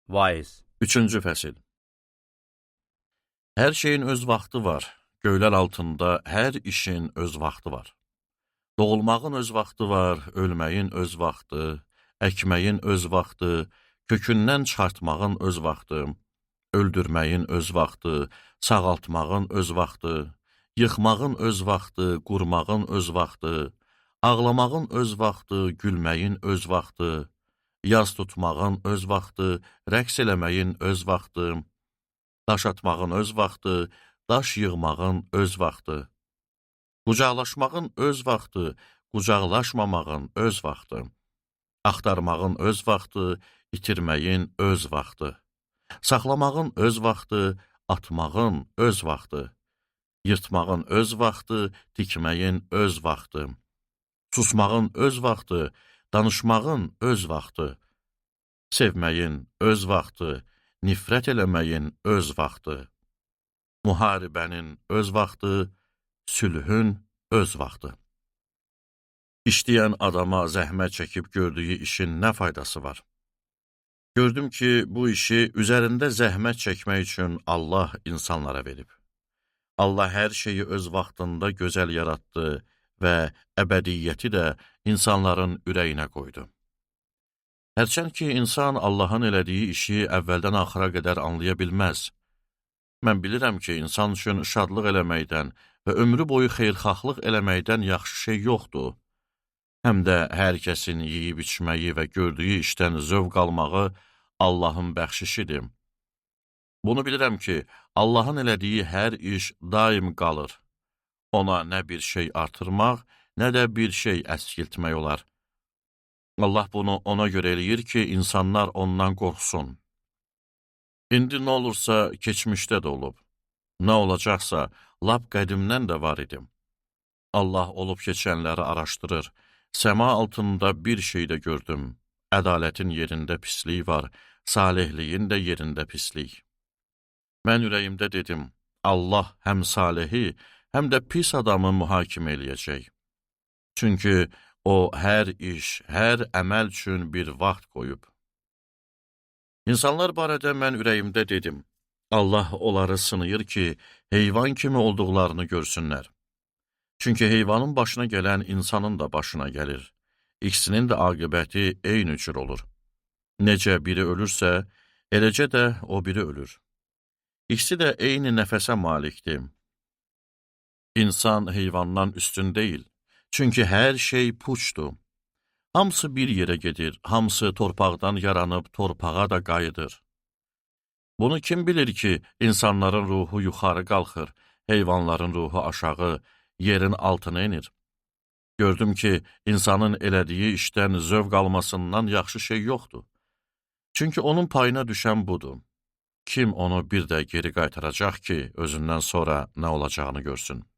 Vaiz. 3-cü fəsil. Hər şeyin öz vaxtı var. Göylər altında hər işin öz vaxtı var. Doğulmağın öz vaxtı var, ölməyin öz vaxtı, əkməyin öz vaxtı, kökündən çıxartmağın öz vaxtı, öldürməyin öz vaxtı, sağaltmağın öz vaxtı, yıxmağın öz vaxtı, qurmağın öz vaxtı, ağlamağın öz vaxtı, gülməyin öz vaxtı, yaz tutmağın öz vaxtı, rəqs eləməyin öz vaxtı, daş atmağın öz vaxtı, daş yığmağın öz vaxtı, qucaqlaşmağın öz vaxtı, qucaqlaşmamağın öz vaxtı, axtarmağın öz vaxtı, itirməyin öz vaxtı, saxlamağın öz vaxtı, atmağın öz vaxtı, yırtmağın öz vaxtı, tikməyin öz vaxtı, susmağın öz vaxtı, danışmağın öz vaxtı, sevməyin öz vaxtı, nifrət eləməyin öz vaxtı, müharibənin öz vaxtı, sülhün öz vaxtı. İşləyən adama zəhmət çəkib gördüyü işin nə faydası var? Gördüm ki, bu işi üzərində zəhmət çəkmək üçün Allah insanlara verib. Allah hər şeyi öz vaxtında gözəl yaratdı və əbədiyyəti də insanların ürəyinə qoydu. Hərçənd ki, insan Allahın elədiyi işi əvvəldən axıra qədər anlaya bilməz. Mən bilirəm ki, insan üçün şadlıq eləməkdən və ömrü boyu xeyirxahlıq eləməkdən yaxşı şey yoxdur. Həm də hər kəsin yeyib içməyi və gördüyü işdən zövq almağı Allahın bəxşişidir. Bunu bilirəm ki, Allahın elədiyi hər iş daim qalır. Ona nə bir şey artırmaq, nə də bir şey əskiltmək olar. Allah bunu ona görə eləyir ki, insanlar ondan qorxsun. İndi nə olursa, keçmişdə də olub. Nə olacaqsa, lap qədimdən də var idi. Allah olub keçənləri araşdırır. Səma altında bir şey də gördüm. Ədalətin yerində pislik var, salihliyin də yerində pislik. Mən ürəyimdə dedim, Allah həm salihi, həm də pis adamı mühakimə eləyəcək. Çünki o, hər iş, hər əməl üçün bir vaxt qoyub. İnsanlar barədə mən ürəyimdə dedim, Allah onları sınayır ki, heyvan kimi olduqlarını görsünlər. Çünki heyvanın başına gələn insanın da başına gəlir. İkisinin də aqibəti eyni cür olur. Necə biri ölürsə, eləcə də o biri ölür. İkisi də eyni nəfəsə malikdir. İnsan heyvandan üstün deyil. Çünki hər şey puçdur. Hamısı bir yerə gedir, hamısı torpaqdan yaranıb torpağa da qayıdır. Bunu kim bilir ki, insanların ruhu yuxarı qalxır, heyvanların ruhu aşağı, yerin altına inir. Gördüm ki, insanın elədiyi işdən zövq almasından yaxşı şey yoxdur. Çünki onun payına düşən budur. Kim onu bir də geri qaytaracaq ki, özündən sonra nə olacağını görsün.